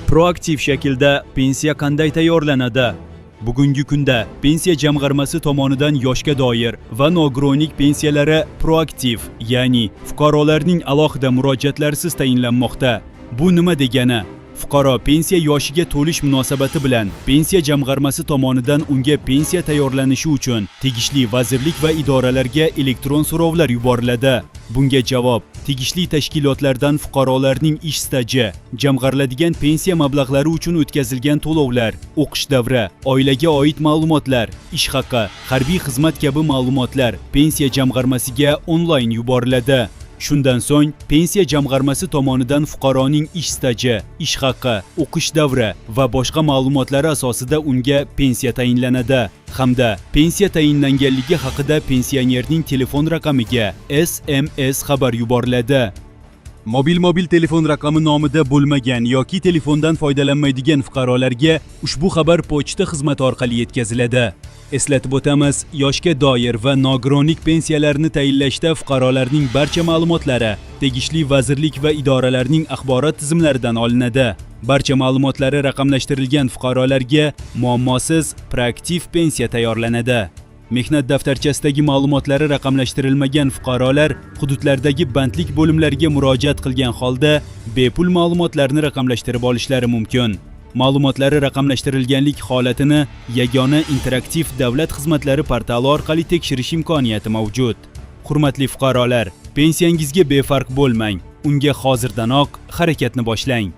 Proaktiv shaklda pensiya qanday tayyorlanadi? Bugungi kunda pensiya jamg'armasi tomonidan yoshga doir va nogironlik pensiyalari proaktiv, ya'ni fuqarolarning alohida murojaatlarsiz tayinlanmoqda. Bu nima degani? Fuqaro pensiya yoshiga to'lish munosabati bilan pensiya jamg'armasi tomonidan unga pensiya tayyorlanishi uchun tegishli vazirlik va idoralarga elektron so'rovlar yuboriladi. Bunga javob tegishli tashkilotlardan fuqarolarning ish staji, jamg'ariladigan pensiya mablag'lari uchun o'tkazilgan to'lovlar, o'qish davri, oilaga oid ma'lumotlar, ish haqi, harbiy xizmat kabi ma'lumotlar pensiya jamg'armasiga onlayn yuboriladi. Shundan so'ng pensiya jamg'armasi tomonidan fuqaroning ish staji, ish haqi, o'qish davri va boshqa ma'lumotlari asosida unga pensiya tayinlanadi hamda pensiya tayinlanganligi haqida pensionerning telefon raqamiga SMS xabar yuboriladi. Mobil telefon raqami nomida bo'lmagan yoki telefondan foydalanmaydigan fuqarolarga ushbu xabar pochta xizmati orqali yetkaziladi. Eslatib o'tamiz, yoshga doir va nogironlik pensiyalarini tayinlashda fuqarolarning barcha ma'lumotlari tegishli vazirlik va idoralarning axborot tizimlaridan olinadi. Barcha ma'lumotlari raqamlashtirilgan fuqarolarga muammosiz proaktiv pensiya tayyorlanadi. Mehnat daftarchasidagi ma'lumotlari raqamlashtirilmagan fuqarolar hududlardagi bandlik bo'limlariga murojaat qilgan holda bepul ma'lumotlarni raqamlashtirib olishlari mumkin. Ma'lumotlari raqamlashtirilganlik holatini yagona interaktiv davlat xizmatlari portali orqali tekshirish imkoniyati mavjud. Hurmatli fuqarolar, pensiyangizga befarq bo'lmang. Unga hozirdanoq harakatni boshlang.